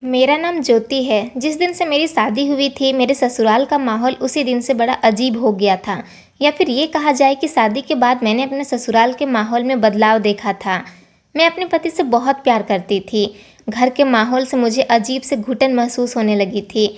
मेरा नाम ज्योति है। जिस दिन से मेरी शादी हुई थी, मेरे ससुराल का माहौल उसी दिन से बड़ा अजीब हो गया था। या फिर ये कहा जाए कि शादी के बाद मैंने अपने ससुराल के माहौल में बदलाव देखा था। मैं अपने पति से बहुत प्यार करती थी। घर के माहौल से मुझे अजीब से घुटन महसूस होने लगी थी।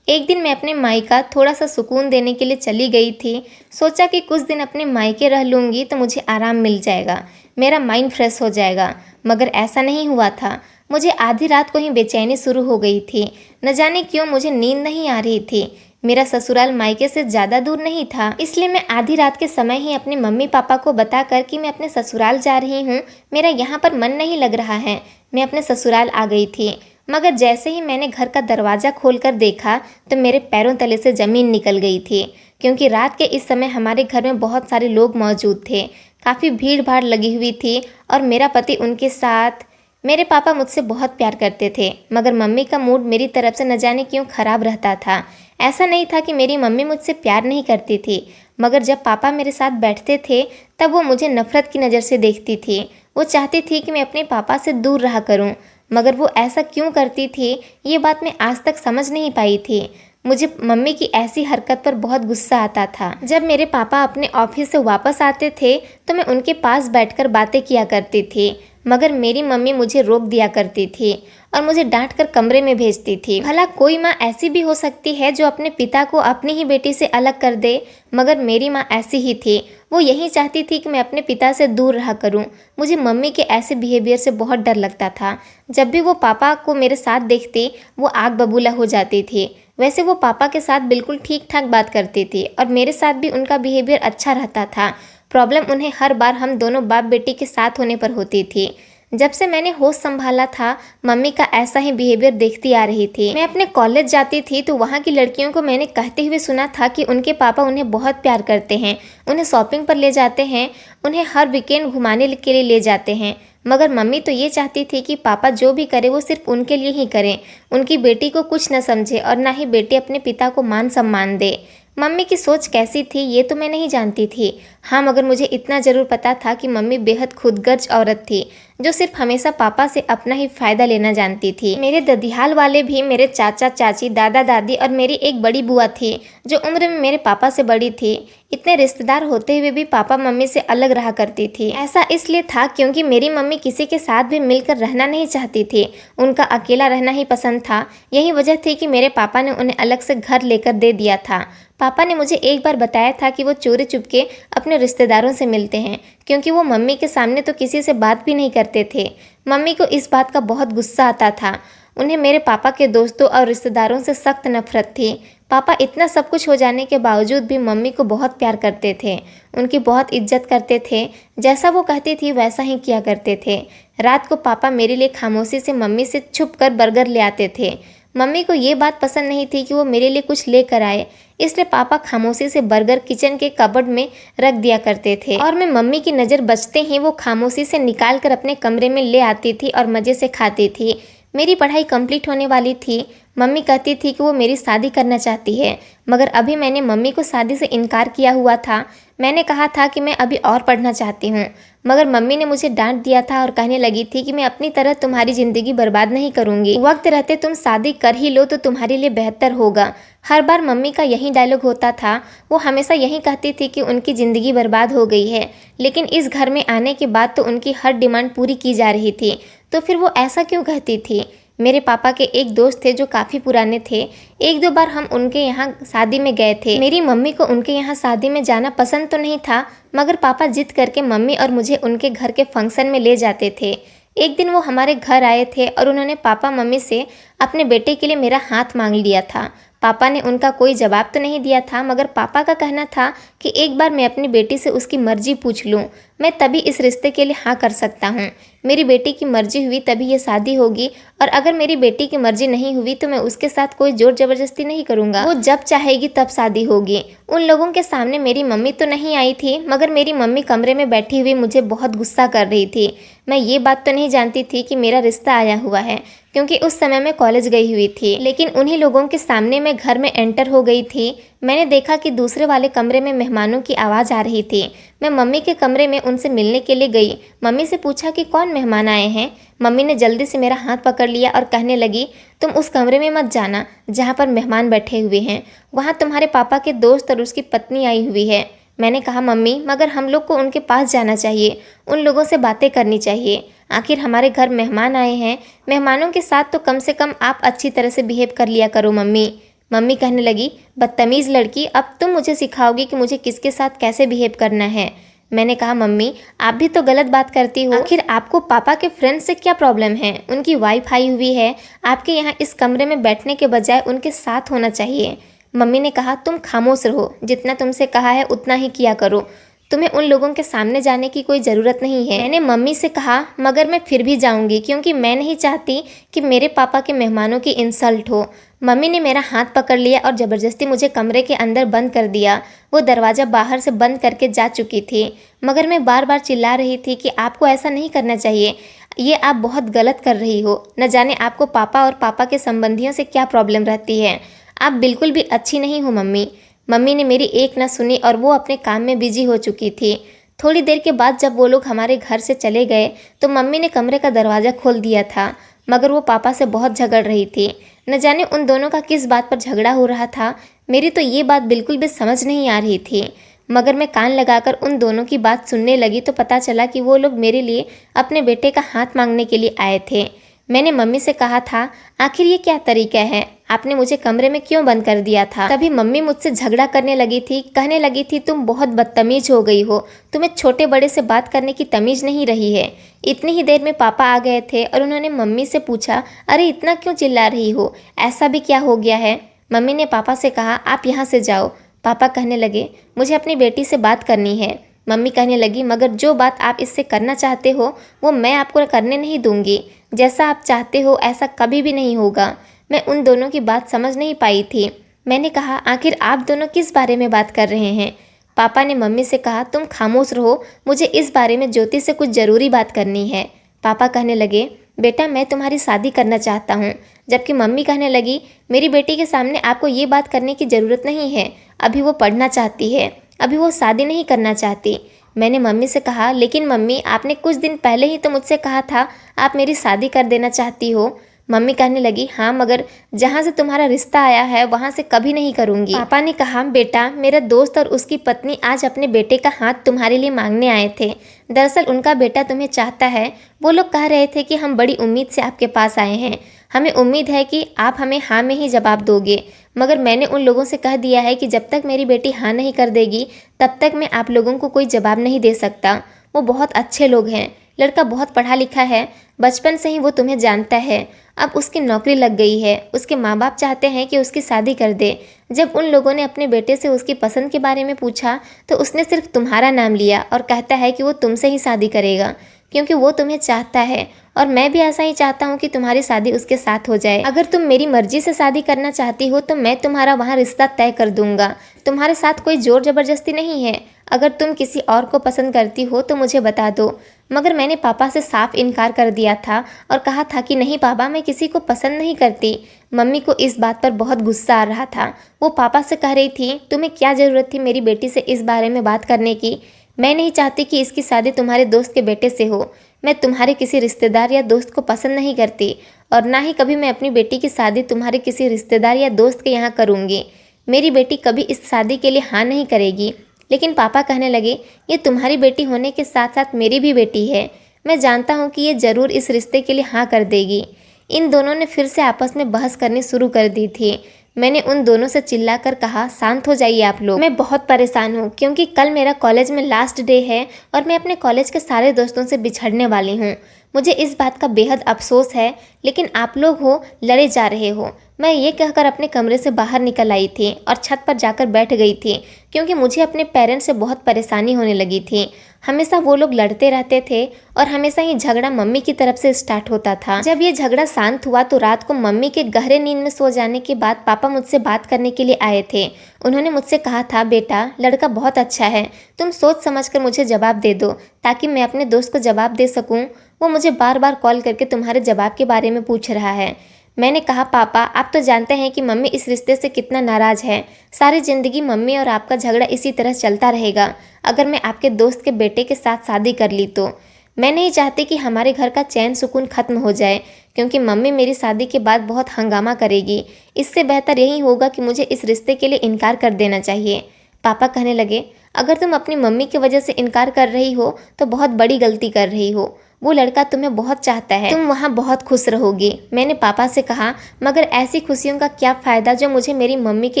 एक दिन मैं अपने मायका थोड़ा सा सुकून देने के लिए चली गई थी। सोचा कि कुछ दिन अपने मायके रह लूँगी तो मुझे आराम मिल जाएगा, मेरा माइंड फ्रेश हो जाएगा। मगर ऐसा नहीं हुआ था। मुझे आधी रात को ही बेचैनी शुरू हो गई थी। न जाने क्यों मुझे नींद नहीं आ रही थी। मेरा ससुराल मायके से ज़्यादा दूर नहीं था, इसलिए मैं आधी रात के समय ही अपने मम्मी पापा को बताकर कि मैं अपने ससुराल जा रही हूँ, मेरा यहाँ पर मन नहीं लग रहा है, मैं अपने ससुराल आ गई थी। मगर जैसे ही मैंने घर का दरवाज़ा खोलकर देखा तो मेरे पैरों तले से ज़मीन निकल गई थी, क्योंकि रात के इस समय हमारे घर में बहुत सारे लोग मौजूद थे। काफ़ी भीड़ भाड़ लगी हुई थी और मेरा पति उनके साथ। मेरे पापा मुझसे बहुत प्यार करते थे, मगर मम्मी का मूड मेरी तरफ से न जाने क्यों खराब रहता था। ऐसा नहीं था कि मेरी मम्मी मुझसे प्यार नहीं करती थी, मगर जब पापा मेरे साथ बैठते थे तब वो मुझे नफ़रत की नज़र से देखती थी। वो चाहती थी कि मैं अपने पापा से दूर रहा करूं, मगर वो ऐसा क्यों करती थी ये बात मैं आज तक समझ नहीं पाई थी। मुझे मम्मी की ऐसी हरकत पर बहुत गुस्सा आता था। जब मेरे पापा अपने ऑफिस से वापस आते थे तो मैं उनके पास बैठकर बातें किया करती थी, मगर मेरी मम्मी मुझे रोक दिया करती थी और मुझे डांट कर कमरे में भेजती थी। भला कोई माँ ऐसी भी हो सकती है जो अपने पिता को अपनी ही बेटी से अलग कर दे, मगर मेरी माँ ऐसी ही थी। वो यही चाहती थी कि मैं अपने पिता से दूर रहा करूं। मुझे मम्मी के ऐसे बिहेवियर से बहुत डर लगता था। जब भी वो पापा को मेरे साथ देखती वो आग बबूला हो जाती थी। वैसे वो पापा के साथ बिल्कुल ठीक ठाक बात करती थी और मेरे साथ भी उनका बिहेवियर अच्छा रहता था। प्रॉब्लम उन्हें हर बार हम दोनों बाप बेटी के साथ होने पर होती थी। जब से मैंने होश संभाला था, मम्मी का ऐसा ही बिहेवियर देखती आ रही थी। मैं अपने कॉलेज जाती थी तो वहाँ की लड़कियों को मैंने कहते हुए सुना था कि उनके पापा उन्हें बहुत प्यार करते हैं, उन्हें शॉपिंग पर ले जाते हैं, उन्हें हर वीकेंड घुमाने के लिए ले जाते हैं। मगर मम्मी तो ये चाहती थी कि पापा जो भी करे वो सिर्फ उनके लिए ही करें, उनकी बेटी को कुछ न समझे और ना ही बेटी अपने पिता को मान सम्मान दे। मम्मी की सोच कैसी थी ये तो मैं नहीं जानती थी। हाँ, मगर मुझे इतना ज़रूर पता था कि मम्मी बेहद खुदगर्ज औरत थी, जो सिर्फ हमेशा पापा से अपना ही फ़ायदा लेना जानती थी। मेरे ददियाल वाले भी मेरे चाचा चाची, दादा दादी और मेरी एक बड़ी बुआ थी जो उम्र में मेरे पापा से बड़ी थी। इतने रिश्तेदार होते हुए भी पापा मम्मी से अलग रहा करती थी। ऐसा इसलिए था क्योंकि मेरी मम्मी किसी के साथ भी मिलकर रहना नहीं चाहती थी, उनका अकेला रहना ही पसंद था। यही वजह थी कि मेरे पापा ने उन्हें अलग से घर लेकर दे दिया था। पापा ने मुझे एक बार बताया था कि वो चोरी चुपके अपने रिश्तेदारों से मिलते हैं, क्योंकि वो मम्मी के सामने तो किसी से बात भी नहीं करते थे। मम्मी को इस बात का बहुत गुस्सा आता था। उन्हें मेरे पापा के दोस्तों और रिश्तेदारों से सख्त नफरत थी। पापा इतना सब कुछ हो जाने के बावजूद भी मम्मी को बहुत प्यार करते थे, उनकी बहुत इज्जत करते थे। जैसा वो कहती थी वैसा ही किया करते थे। रात को पापा मेरे लिए खामोशी से मम्मी से छुप कर बर्गर ले आते थे। मम्मी को ये बात पसंद नहीं थी कि वो मेरे लिए कुछ लेकर आए, इसलिए पापा खामोशी से बर्गर किचन के कबर्ड में रख दिया करते थे और मैं मम्मी की नज़र बचते ही वो खामोशी से निकाल कर अपने कमरे में ले आती थी और मज़े से खाती थी। मेरी पढ़ाई कंप्लीट होने वाली थी। मम्मी कहती थी कि वो मेरी शादी करना चाहती है, मगर अभी मैंने मम्मी को शादी से इनकार किया हुआ था। मैंने कहा था कि मैं अभी और पढ़ना चाहती हूँ, मगर मम्मी ने मुझे डांट दिया था और कहने लगी थी कि मैं अपनी तरह तुम्हारी ज़िंदगी बर्बाद नहीं करूँगी, वक्त रहते तुम शादी कर ही लो तो तुम्हारे लिए बेहतर होगा। हर बार मम्मी का यही डायलॉग होता था। वो हमेशा यही कहती थी कि उनकी ज़िंदगी बर्बाद हो गई है, लेकिन इस घर में आने के बाद तो उनकी हर डिमांड पूरी की जा रही थी। तो फिर वो ऐसा क्यों कहती थी? मेरे पापा के एक दोस्त थे जो काफ़ी पुराने थे। एक दो बार हम उनके यहाँ शादी में गए थे। मेरी मम्मी को उनके यहाँ शादी में जाना पसंद तो नहीं था, मगर पापा जिद करके मम्मी और मुझे उनके घर के फंक्शन में ले जाते थे। एक दिन वो हमारे घर आए थे और उन्होंने पापा मम्मी से अपने बेटे के लिए मेरा हाथ मांग लिया था। पापा ने उनका कोई जवाब तो नहीं दिया था, मगर पापा का कहना था कि एक बार मैं अपनी बेटी से उसकी मर्जी पूछ लूँ, मैं तभी इस रिश्ते के लिए हाँ कर सकता हूँ। मेरी बेटी की मर्जी हुई तभी ये शादी होगी, और अगर मेरी बेटी की मर्जी नहीं हुई तो मैं उसके साथ कोई जोर जबरदस्ती नहीं करूँगा। वो जब चाहेगी तब शादी होगी। उन लोगों के सामने मेरी मम्मी तो नहीं आई थी, मगर मेरी मम्मी कमरे में बैठी हुई मुझे बहुत गुस्सा कर रही थी। मैं ये बात तो नहीं जानती थी कि मेरा रिश्ता आया हुआ है, क्योंकि उस समय मैं कॉलेज गई हुई थी। लेकिन उन्हीं लोगों के सामने मैं घर में एंटर हो गई थी। मैंने देखा कि दूसरे वाले कमरे में मेहमानों की आवाज़ आ रही थी। मैं मम्मी के कमरे में उनसे मिलने के लिए गई। मम्मी से पूछा कि कौन मेहमान आए हैं। मम्मी ने जल्दी से मेरा हाथ पकड़ लिया और कहने लगी, तुम उस कमरे में मत जाना जहाँ पर मेहमान बैठे हुए हैं, वहाँ तुम्हारे पापा के दोस्त और उसकी पत्नी आई हुई है। मैंने कहा मम्मी, मगर हम लोग को उनके पास जाना चाहिए, उन लोगों से बातें करनी चाहिए। आखिर हमारे घर मेहमान आए हैं, मेहमानों के साथ तो कम से कम आप अच्छी तरह से बिहेव कर लिया करो मम्मी। मम्मी कहने लगी, बदतमीज़ लड़की, अब तुम मुझे सिखाओगी कि मुझे किसके साथ कैसे बिहेव करना है। मैंने कहा मम्मी, आप भी तो गलत बात करती हो। आखिर आपको पापा के फ्रेंड से क्या प्रॉब्लम है? उनकी वाइफ आई हुई है, आपके यहाँ इस कमरे में बैठने के बजाय उनके साथ होना चाहिए। मम्मी ने कहा, तुम खामोश रहो, जितना तुमसे कहा है उतना ही किया करो, तुम्हें उन लोगों के सामने जाने की कोई ज़रूरत नहीं है। मैंने मम्मी से कहा, मगर मैं फिर भी जाऊंगी, क्योंकि मैं नहीं चाहती कि मेरे पापा के मेहमानों की इंसल्ट हो। मम्मी ने मेरा हाथ पकड़ लिया और ज़बरदस्ती मुझे कमरे के अंदर बंद कर दिया। वो दरवाज़ा बाहर से बंद करके जा चुकी थी, मगर मैं बार बार चिल्ला रही थी कि आपको ऐसा नहीं करना चाहिए, ये आप बहुत गलत कर रही हो। न जाने आपको पापा और पापा के संबंधियों से क्या प्रॉब्लम रहती है, आप बिल्कुल भी अच्छी नहीं हो मम्मी। मम्मी ने मेरी एक न सुनी और वो अपने काम में बिजी हो चुकी थी। थोड़ी देर के बाद जब वो लोग हमारे घर से चले गए तो मम्मी ने कमरे का दरवाज़ा खोल दिया था, मगर वो पापा से बहुत झगड़ रही थी। न जाने उन दोनों का किस बात पर झगड़ा हो रहा था, मेरी तो ये बात बिल्कुल भी समझ नहीं आ रही थी। मगर मैं कान लगाकर उन दोनों की बात सुनने लगी तो पता चला कि वो लोग मेरे लिए अपने बेटे का हाथ मांगने के लिए आए थे। मैंने मम्मी से कहा था, आखिर ये क्या तरीका है, आपने मुझे कमरे में क्यों बंद कर दिया था? तभी मम्मी मुझसे झगड़ा करने लगी थी, कहने लगी थी, तुम बहुत बदतमीज हो गई हो, तुम्हें छोटे बड़े से बात करने की तमीज नहीं रही है। इतनी ही देर में पापा आ गए थे और उन्होंने मम्मी से पूछा, अरे इतना क्यों चिल्ला रही हो, ऐसा भी क्या हो गया है? मम्मी ने पापा से कहा, आप यहाँ से जाओ। पापा कहने लगे, मुझे अपनी बेटी से बात करनी है। मम्मी कहने लगी, मगर जो बात आप इससे करना चाहते हो वो मैं आपको करने नहीं दूंगी। जैसा आप चाहते हो ऐसा कभी भी नहीं होगा। मैं उन दोनों की बात समझ नहीं पाई थी। मैंने कहा, आखिर आप दोनों किस बारे में बात कर रहे हैं? पापा ने मम्मी से कहा, तुम खामोश रहो, मुझे इस बारे में ज्योति से कुछ ज़रूरी बात करनी है। पापा कहने लगे, बेटा मैं तुम्हारी शादी करना चाहता हूँ। जबकि मम्मी कहने लगी, मेरी बेटी के सामने आपको ये बात करने की ज़रूरत नहीं है, अभी वो पढ़ना चाहती है, अभी वो शादी नहीं करना चाहती। मैंने मम्मी से कहा, लेकिन मम्मी आपने कुछ दिन पहले ही तो मुझसे कहा था आप मेरी शादी कर देना चाहती हो। मम्मी कहने लगी, हाँ मगर जहाँ से तुम्हारा रिश्ता आया है वहाँ से कभी नहीं करूँगी। पापा ने कहा, बेटा मेरा दोस्त और उसकी पत्नी आज अपने बेटे का हाथ तुम्हारे लिए मांगने आए थे। दरअसल उनका बेटा तुम्हें चाहता है। वो लोग कह रहे थे कि हम बड़ी उम्मीद से आपके पास आए हैं, हमें उम्मीद है कि आप हमें हाँ में ही जवाब दोगे। मगर मैंने उन लोगों से कह दिया है कि जब तक मेरी बेटी हाँ नहीं कर देगी तब तक मैं आप लोगों को कोई जवाब नहीं दे सकता। वो बहुत अच्छे लोग हैं, लड़का बहुत पढ़ा लिखा है, बचपन से ही वो तुम्हें जानता है। अब उसकी नौकरी लग गई है, उसके माँ बाप चाहते हैं कि उसकी शादी कर दे। जब उन लोगों ने अपने बेटे से उसकी पसंद के बारे में पूछा तो उसने सिर्फ तुम्हारा नाम लिया और कहता है कि वो तुमसे ही शादी करेगा, क्योंकि वो तुम्हें चाहता है। और मैं भी ऐसा ही चाहता हूँ कि तुम्हारी शादी उसके साथ हो जाए। अगर तुम मेरी मर्जी से शादी करना चाहती हो तो मैं तुम्हारा वहाँ रिश्ता तय कर दूंगा। तुम्हारे साथ कोई जोर जबरदस्ती नहीं है। अगर तुम किसी और को पसंद करती हो तो मुझे बता दो। मगर मैंने पापा से साफ इनकार कर दिया था और कहा था कि नहीं पापा, मैं किसी को पसंद नहीं करती। मम्मी को इस बात पर बहुत गुस्सा आ रहा था। वो पापा से कह रही थी, तुम्हें क्या ज़रूरत थी मेरी बेटी से इस बारे में बात करने की? मैं नहीं चाहती कि इसकी शादी तुम्हारे दोस्त के बेटे से हो। मैं तुम्हारे किसी रिश्तेदार या दोस्त को पसंद नहीं करती और ना ही कभी मैं अपनी बेटी की शादी तुम्हारे किसी रिश्तेदार या दोस्त के यहाँ करूँगी। मेरी बेटी कभी इस शादी के लिए हाँ नहीं करेगी। लेकिन पापा कहने लगे, ये तुम्हारी बेटी होने के साथ साथ मेरी भी बेटी है। मैं जानता हूँ कि ये ज़रूर इस रिश्ते के लिए हाँ कर देगी। इन दोनों ने फिर से आपस में बहस करनी शुरू कर दी थी। मैंने उन दोनों से चिल्लाकर कहा, शांत हो जाइए आप लोग। मैं बहुत परेशान हूँ क्योंकि कल मेरा कॉलेज में लास्ट डे है और मैं अपने कॉलेज के सारे दोस्तों से बिछड़ने वाली हूँ। मुझे इस बात का बेहद अफसोस है, लेकिन आप लोग हो लड़े जा रहे हो। मैं ये कहकर अपने कमरे से बाहर निकल आई थी और छत पर जाकर बैठ गई थी, क्योंकि मुझे अपने पेरेंट्स से बहुत परेशानी होने लगी थी। हमेशा वो लोग लड़ते रहते थे और हमेशा ही झगड़ा मम्मी की तरफ से स्टार्ट होता था। जब ये झगड़ा शांत हुआ तो रात को मम्मी के गहरे नींद में सो जाने के बाद पापा मुझसे बात करने के लिए आए थे। उन्होंने मुझसे कहा था, बेटा लड़का बहुत अच्छा है, तुम सोच समझकर मुझे जवाब दे दो ताकि मैं अपने दोस्त को जवाब दे सकूं। वो मुझे बार बार कॉल करके तुम्हारे जवाब के बारे में पूछ रहा है। मैंने कहा, पापा आप तो जानते हैं कि मम्मी इस रिश्ते से कितना नाराज़ है। सारी ज़िंदगी मम्मी और आपका झगड़ा इसी तरह चलता रहेगा अगर मैं आपके दोस्त के बेटे के साथ शादी कर ली तो। मैं नहीं चाहती कि हमारे घर का चैन सुकून खत्म हो जाए, क्योंकि मम्मी मेरी शादी के बाद बहुत हंगामा करेगी। इससे बेहतर यही होगा कि मुझे इस रिश्ते के लिए इनकार कर देना चाहिए। पापा कहने लगे, अगर तुम अपनी मम्मी की वजह से इनकार कर रही हो तो बहुत बड़ी गलती कर रही हो। वो लड़का तुम्हें बहुत चाहता है, तुम वहाँ बहुत खुश रहोगी। मैंने पापा से कहा, मगर ऐसी खुशियों का क्या फ़ायदा जो मुझे मेरी मम्मी के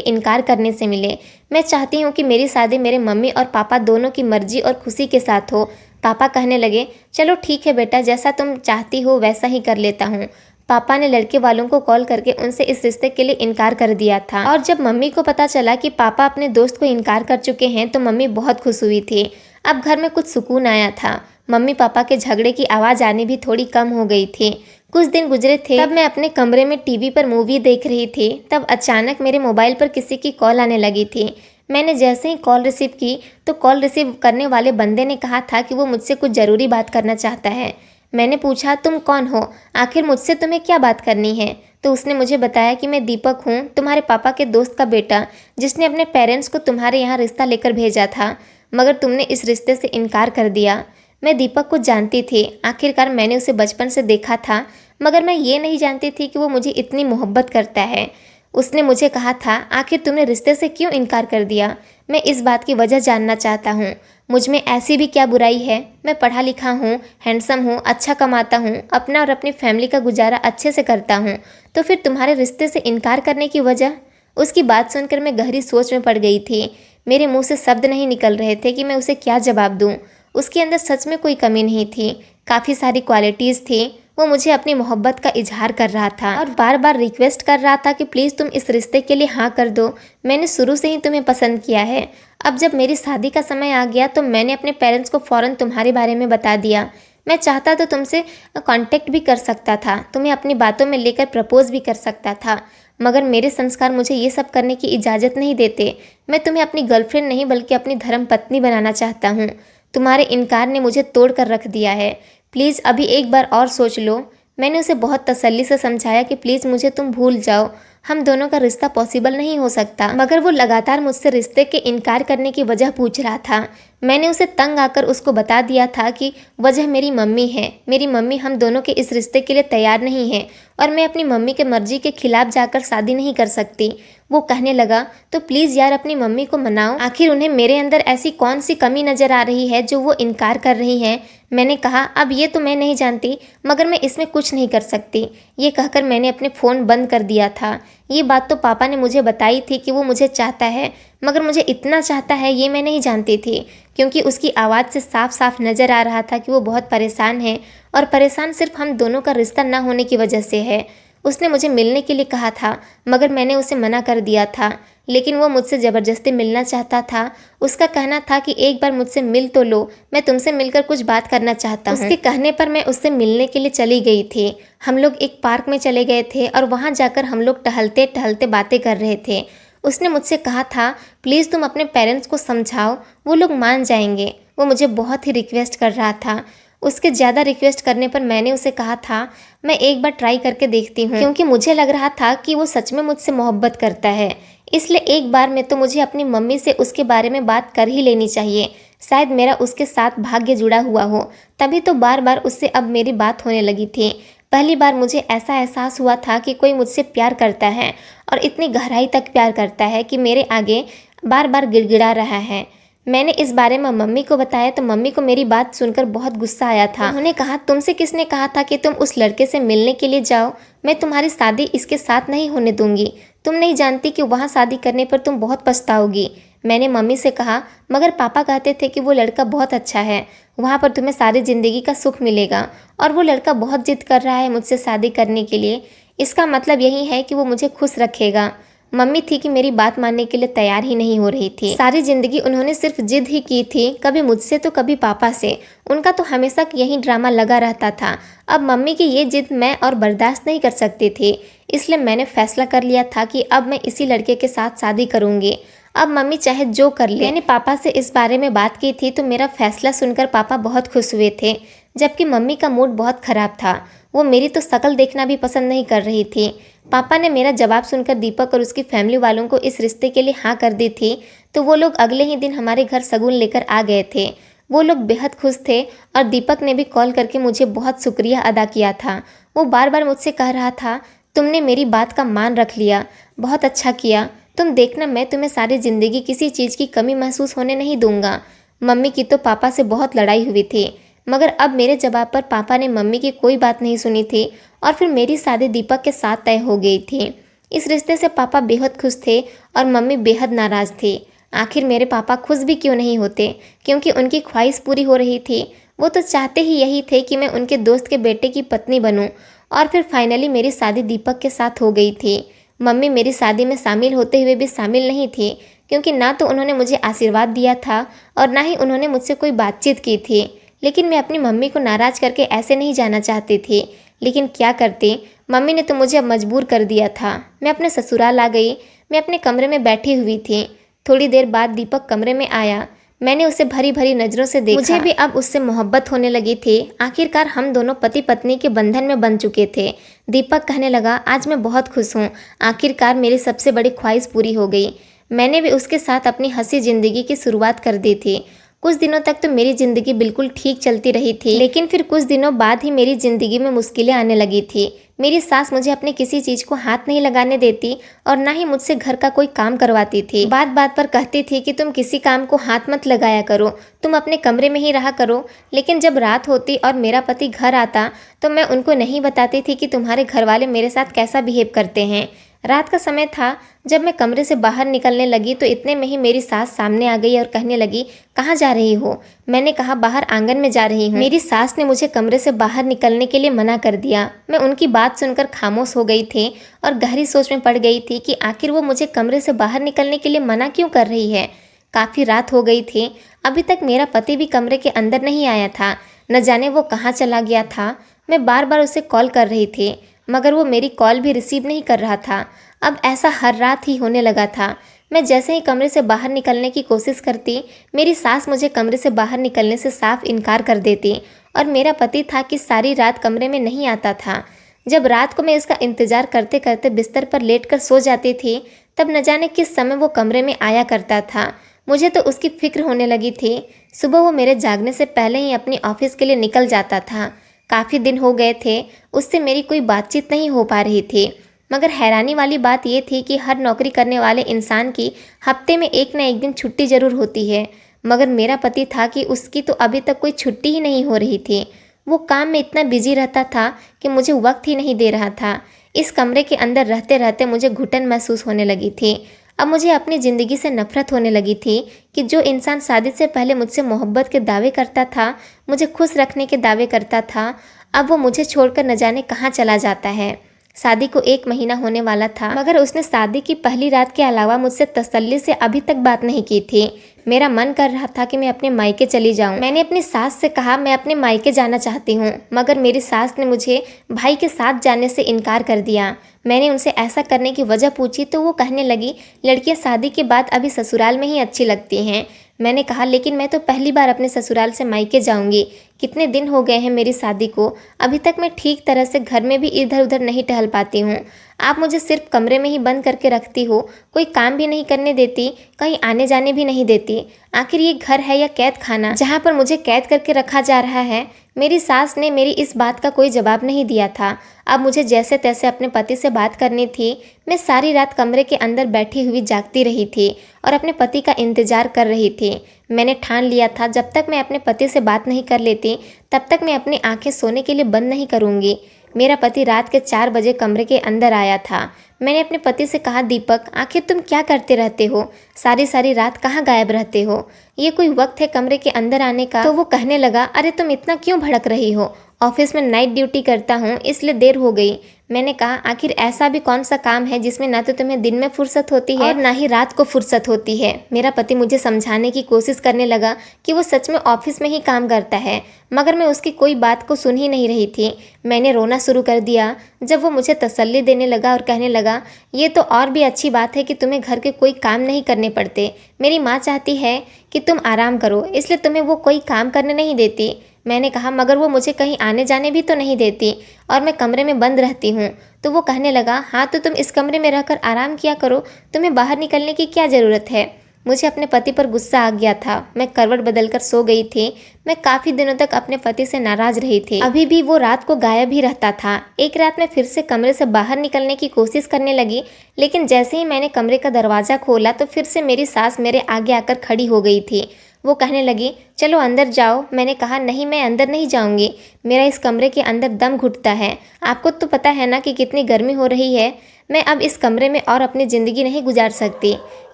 इनकार करने से मिले। मैं चाहती हूँ कि मेरी शादी मेरे मम्मी और पापा दोनों की मर्जी और खुशी के साथ हो। पापा कहने लगे, चलो ठीक है बेटा, जैसा तुम चाहती हो वैसा ही कर लेता हूँ। पापा ने लड़के वालों को कॉल करके उनसे इस रिश्ते के लिए इनकार कर दिया था। और जब मम्मी को पता चला कि पापा अपने दोस्त को इनकार कर चुके हैं तो मम्मी बहुत खुश हुई थी। अब घर में कुछ सुकून आया था। मम्मी पापा के झगड़े की आवाज़ आनी भी थोड़ी कम हो गई थी। कुछ दिन गुजरे थे, तब मैं अपने कमरे में टीवी पर मूवी देख रही थी। तब अचानक मेरे मोबाइल पर किसी की कॉल आने लगी थी। मैंने जैसे ही कॉल रिसीव की तो कॉल रिसीव करने वाले बंदे ने कहा था कि वो मुझसे कुछ ज़रूरी बात करना चाहता है। मैंने पूछा, तुम कौन हो, आखिर मुझसे तुम्हें क्या बात करनी है? तो उसने मुझे बताया कि मैं दीपक हूँ, तुम्हारे पापा के दोस्त का बेटा, जिसने अपने पेरेंट्स को तुम्हारे यहाँ रिश्ता लेकर भेजा था, मगर तुमने इस रिश्ते से इनकार कर दिया। मैं दीपक को जानती थी, आखिरकार मैंने उसे बचपन से देखा था, मगर मैं ये नहीं जानती थी कि वो मुझे इतनी मोहब्बत करता है। उसने मुझे कहा था, आखिर तुमने रिश्ते से क्यों इनकार कर दिया? मैं इस बात की वजह जानना चाहता हूँ। मुझ में ऐसी भी क्या बुराई है? मैं पढ़ा लिखा हूँ, हैंडसम हूँ, अच्छा कमाता हूँ, अपना और अपनी फैमिली का गुजारा अच्छे से करता हूँ, तो फिर तुम्हारे रिश्ते से इनकार करने की वजह? उसकी बात सुनकर मैं गहरी सोच में पड़ गई थी। मेरे मुंह से शब्द नहीं निकल रहे थे कि मैं उसे क्या जवाब दूँ। उसके अंदर सच में कोई कमी नहीं थी, काफ़ी सारी क्वालिटीज़ थी। वो मुझे अपनी मोहब्बत का इजहार कर रहा था और बार बार रिक्वेस्ट कर रहा था कि प्लीज़ तुम इस रिश्ते के लिए हाँ कर दो। मैंने शुरू से ही तुम्हें पसंद किया है। अब जब मेरी शादी का समय आ गया तो मैंने अपने पेरेंट्स को फ़ौरन तुम्हारे बारे में बता दिया। मैं चाहता तो तुमसे कांटेक्ट भी कर सकता था, तुम्हें अपनी बातों में लेकर प्रपोज भी कर सकता था, मगर मेरे संस्कार मुझे ये सब करने की इजाज़त नहीं देते। मैं तुम्हें अपनी गर्लफ्रेंड नहीं बल्कि अपनी धर्मपत्नी बनाना चाहता हूँ। तुम्हारे इनकार ने मुझे तोड़ कर रख दिया है। प्लीज़ अभी एक बार और सोच लो। मैंने उसे बहुत तसल्ली से समझाया कि प्लीज़ मुझे तुम भूल जाओ, हम दोनों का रिश्ता पॉसिबल नहीं हो सकता, मगर वो लगातार मुझसे रिश्ते के इनकार करने की वजह पूछ रहा था। मैंने उसे तंग आकर उसको बता दिया था कि वजह मेरी मम्मी है। मेरी मम्मी हम दोनों के इस रिश्ते के लिए तैयार नहीं है और मैं अपनी मम्मी के मर्जी के खिलाफ जाकर शादी नहीं कर सकती। वो कहने लगा, तो प्लीज़ यार अपनी मम्मी को मनाओ, आखिर उन्हें मेरे अंदर ऐसी कौन सी कमी नज़र आ रही है जो वो इनकार कर रही हैं। मैंने कहा, अब ये तो मैं नहीं जानती, मगर मैं इसमें कुछ नहीं कर सकती। ये कहकर मैंने अपने फ़ोन बंद कर दिया था। ये बात तो पापा ने मुझे बताई थी कि वो मुझे चाहता है, मगर मुझे इतना चाहता है ये मैं नहीं जानती थी, क्योंकि उसकी आवाज़ से साफ साफ नज़र आ रहा था कि वो बहुत परेशान है, और परेशान सिर्फ हम दोनों का रिश्ता ना होने की वजह से है। उसने मुझे मिलने के लिए कहा था, मगर मैंने उसे मना कर दिया था, लेकिन वो मुझसे ज़बरदस्ती मिलना चाहता था। उसका कहना था कि एक बार मुझसे मिल तो लो, मैं तुमसे मिलकर कुछ बात करना चाहता हूँ। उसके कहने पर मैं उससे मिलने के लिए चली गई थी। हम लोग एक पार्क में चले गए थे और वहाँ जाकर हम लोग टहलते टहलते बातें कर रहे थे। उसने मुझसे कहा था, प्लीज़ तुम अपने पेरेंट्स को समझाओ, वो लोग मान जाएंगे। वो मुझे बहुत ही रिक्वेस्ट कर रहा था। उसके ज़्यादा रिक्वेस्ट करने पर मैंने उसे कहा था, मैं एक बार ट्राई करके देखती हूँ, क्योंकि मुझे लग रहा था कि वो सच में मुझसे मोहब्बत करता है। इसलिए एक बार में तो मुझे अपनी मम्मी से उसके बारे में बात कर ही लेनी चाहिए। शायद मेरा उसके साथ भाग्य जुड़ा हुआ हो, तभी तो बार बार उससे अब मेरी बात होने लगी थी। पहली बार मुझे ऐसा एहसास हुआ था कि कोई मुझसे प्यार करता है, और इतनी गहराई तक प्यार करता है कि मेरे आगे बार बार गिड़गिड़ा रहा है। मैंने इस बारे में मम्मी को बताया तो मम्मी को मेरी बात सुनकर बहुत गुस्सा आया था। उन्होंने कहा, तुमसे किसने कहा था कि तुम उस लड़के से मिलने के लिए जाओ? मैं तुम्हारी शादी इसके साथ नहीं होने दूंगी। तुम नहीं जानती कि वहाँ शादी करने पर तुम बहुत पछताओगी। मैंने मम्मी से कहा, मगर पापा कहते थे कि वो लड़का बहुत अच्छा है, वहाँ पर तुम्हें सारी ज़िंदगी का सुख मिलेगा, और वो लड़का बहुत जिद कर रहा है मुझसे शादी करने के लिए। इसका मतलब यही है कि वो मुझे खुश रखेगा। मम्मी थी कि मेरी बात मानने के लिए तैयार ही नहीं हो रही थी। सारी जिंदगी उन्होंने सिर्फ जिद ही की थी, कभी मुझसे तो कभी पापा से। उनका तो हमेशा यही ड्रामा लगा रहता था। अब मम्मी की ये जिद मैं और बर्दाश्त नहीं कर सकती थी, इसलिए मैंने फैसला कर लिया था कि अब मैं इसी लड़के के साथ शादी करूँगी। अब मम्मी चाहे जो कर ले। मैंने पापा से इस बारे में बात की थी तो मेरा फैसला सुनकर पापा बहुत खुश हुए थे, जबकि मम्मी का मूड बहुत ख़राब था। वो मेरी तो शक्ल देखना भी पसंद नहीं कर रही थी। पापा ने मेरा जवाब सुनकर दीपक और उसकी फैमिली वालों को इस रिश्ते के लिए हाँ कर दी थी, तो वो लोग अगले ही दिन हमारे घर शगुन लेकर आ गए थे। वो लोग बेहद खुश थे और दीपक ने भी कॉल करके मुझे बहुत शुक्रिया अदा किया था। वो बार बार मुझसे कह रहा था, तुमने मेरी बात का मान रख लिया, बहुत अच्छा किया। तुम देखना, मैं तुम्हें सारी ज़िंदगी किसी चीज़ की कमी महसूस होने नहीं दूंगा। मम्मी की तो पापा से बहुत लड़ाई हुई थी, मगर अब मेरे जवाब पर पापा ने मम्मी की कोई बात नहीं सुनी थी और फिर मेरी शादी दीपक के साथ तय हो गई थी। इस रिश्ते से पापा बेहद खुश थे और मम्मी बेहद नाराज़ थी। आखिर मेरे पापा खुश भी क्यों नहीं होते, क्योंकि उनकी ख्वाहिश पूरी हो रही थी। वो तो चाहते ही यही थे कि मैं उनके दोस्त के बेटे की पत्नी बनूं और फिर फाइनली मेरी शादी दीपक के साथ हो गई थी। मम्मी मेरी शादी में शामिल होते हुए भी शामिल नहीं थी, क्योंकि ना तो उन्होंने मुझे आशीर्वाद दिया था और ना ही उन्होंने मुझसे कोई बातचीत की थी। लेकिन मैं अपनी मम्मी को नाराज़ करके ऐसे नहीं जाना चाहती थी, लेकिन क्या करती, मम्मी ने तो मुझे अब मजबूर कर दिया था। मैं अपने ससुराल आ गई। मैं अपने कमरे में बैठी हुई थी। थोड़ी देर बाद दीपक कमरे में आया। मैंने उसे भरी भरी नज़रों से देखा। मुझे भी अब उससे मोहब्बत होने लगी थी। आखिरकार हम दोनों पति पत्नी के बंधन में बंध चुके थे। दीपक कहने लगा, आज मैं बहुत खुश हूँ, आखिरकार मेरी सबसे बड़ी ख्वाहिश पूरी हो गई। मैंने भी उसके साथ अपनी हंसी ज़िंदगी की शुरुआत कर दी थी। कुछ दिनों तक तो मेरी ज़िंदगी बिल्कुल ठीक चलती रही थी, लेकिन फिर कुछ दिनों बाद ही मेरी ज़िंदगी में मुश्किलें आने लगी थी। मेरी सास मुझे अपने किसी चीज़ को हाथ नहीं लगाने देती और ना ही मुझसे घर का कोई काम करवाती थी। बात बात पर कहती थी कि तुम किसी काम को हाथ मत लगाया करो, तुम अपने कमरे में ही रहा करो। लेकिन जब रात होती और मेरा पति घर आता तो मैं उनको नहीं बताती थी कि तुम्हारे घर वाले मेरे साथ कैसा बिहेव करते हैं। रात का समय था। जब मैं कमरे से बाहर निकलने लगी तो इतने में ही मेरी सास सामने आ गई और कहने लगी, कहाँ जा रही हो? मैंने कहा, बाहर आंगन में जा रही हूँ। मेरी सास ने मुझे कमरे से बाहर निकलने के लिए मना कर दिया। मैं उनकी बात सुनकर खामोश हो गई थी और गहरी सोच में पड़ गई थी कि आखिर वो मुझे कमरे से बाहर निकलने के लिए मना क्यों कर रही है। काफ़ी रात हो गई थी। अभी तक मेरा पति भी कमरे के अंदर नहीं आया था। न जाने वो कहाँ चला गया था। मैं बार बार उसे कॉल कर रही थी, मगर वो मेरी कॉल भी रिसीव नहीं कर रहा था। अब ऐसा हर रात ही होने लगा था। मैं जैसे ही कमरे से बाहर निकलने की कोशिश करती, मेरी सास मुझे कमरे से बाहर निकलने से साफ इनकार कर देती और मेरा पति था कि सारी रात कमरे में नहीं आता था। जब रात को मैं इसका इंतज़ार करते करते बिस्तर पर लेटकर सो जाती थी, तब न जाने किस समय वो कमरे में आया करता था। मुझे तो उसकी फिक्र होने लगी थी। सुबह वो मेरे जागने से पहले ही अपनी ऑफिस के लिए निकल जाता था। काफ़ी दिन हो गए थे, उससे मेरी कोई बातचीत नहीं हो पा रही थी। मगर हैरानी वाली बात यह थी कि हर नौकरी करने वाले इंसान की हफ्ते में एक न एक दिन छुट्टी ज़रूर होती है, मगर मेरा पति था कि उसकी तो अभी तक कोई छुट्टी ही नहीं हो रही थी। वो काम में इतना बिजी रहता था कि मुझे वक्त ही नहीं दे रहा था। इस कमरे के अंदर रहते रहते मुझे घुटन महसूस होने लगी थी। अब मुझे अपनी ज़िंदगी से नफरत होने लगी थी कि जो इंसान शादी से पहले मुझसे मोहब्बत के दावे करता था, मुझे खुश रखने के दावे करता था, अब वो मुझे छोड़कर न जाने कहाँ चला जाता है। शादी को 1 महीना होने वाला था, मगर उसने शादी की पहली रात के अलावा मुझसे तसल्ली से अभी तक बात नहीं की थी। मेरा मन कर रहा था कि मैं अपने मायके चली जाऊं। मैंने अपनी सास से कहा मैं अपने मायके जाना चाहती हूं, मगर मेरी सास ने मुझे भाई के साथ जाने से इनकार कर दिया। मैंने उनसे ऐसा करने की वजह पूछी तो वो कहने लगी, लड़कियां शादी के बाद अभी ससुराल में ही अच्छी लगती हैं। मैंने कहा, लेकिन मैं तो पहली बार अपने ससुराल से मायके जाऊंगी। कितने दिन हो गए हैं मेरी शादी को, अभी तक मैं ठीक तरह से घर में भी इधर उधर नहीं टहल पाती हूँ। आप मुझे सिर्फ कमरे में ही बंद करके रखती हो, कोई काम भी नहीं करने देती, कहीं आने जाने भी नहीं देती। आखिर ये घर है या कैद खाना जहाँ पर मुझे कैद करके रखा जा रहा है? मेरी सास ने मेरी इस बात का कोई जवाब नहीं दिया था। अब मुझे जैसे तैसे अपने पति से बात करनी थी। मैं सारी रात कमरे के अंदर बैठी हुई जागती रही थी और अपने पति का इंतजार कर रही थी। मैंने ठान लिया था जब तक मैं अपने पति से बात नहीं कर लेती तब तक मैं अपनी आंखें सोने के लिए बंद नहीं करूँगी। मेरा पति रात के 4 बजे कमरे के अंदर आया था। मैंने अपने पति से कहा, दीपक आखिर तुम क्या करते रहते हो, सारी सारी रात कहाँ गायब रहते हो, ये कोई वक्त है कमरे के अंदर आने का? तो वो कहने लगा, अरे तुम इतना क्यों भड़क रही हो, ऑफिस में नाइट ड्यूटी करता हूँ इसलिए देर हो गई। मैंने कहा, आखिर ऐसा भी कौन सा काम है जिसमें ना तो तुम्हें दिन में फुर्सत होती है और ना ही रात को फुर्सत होती है। मेरा पति मुझे समझाने की कोशिश करने लगा कि वो सच में ऑफिस में ही काम करता है, मगर मैं उसकी कोई बात को सुन ही नहीं रही थी। मैंने रोना शुरू कर दिया जब वो मुझे तसल्ली देने लगा और कहने लगा, ये तो और भी अच्छी बात है कि तुम्हें घर के कोई काम नहीं करने पड़ते। मेरी माँ चाहती है कि तुम आराम करो, इसलिए तुम्हें वो कोई काम करने नहीं देती। मैंने कहा, मगर वो मुझे कहीं आने जाने भी तो नहीं देती और मैं कमरे में बंद रहती हूँ। तो वो कहने लगा, हाँ तो तुम इस कमरे में रहकर आराम किया करो, तुम्हें बाहर निकलने की क्या ज़रूरत है। मुझे अपने पति पर गुस्सा आ गया था। मैं करवट बदलकर सो गई थी। मैं काफ़ी दिनों तक अपने पति से नाराज रही थी। अभी भी वो रात को गायब ही रहता था। एक रात मैं फिर से कमरे से बाहर निकलने की कोशिश करने लगी, लेकिन जैसे ही मैंने कमरे का दरवाज़ा खोला तो फिर से मेरी सास मेरे आगे आकर खड़ी हो गई थी। वो कहने लगी, चलो अंदर जाओ। मैंने कहा, नहीं, मैं अंदर नहीं जाऊंगी। मेरा इस कमरे के अंदर दम घुटता है। आपको तो पता है ना कि कितनी गर्मी हो रही है। मैं अब इस कमरे में और अपनी ज़िंदगी नहीं गुजार सकती।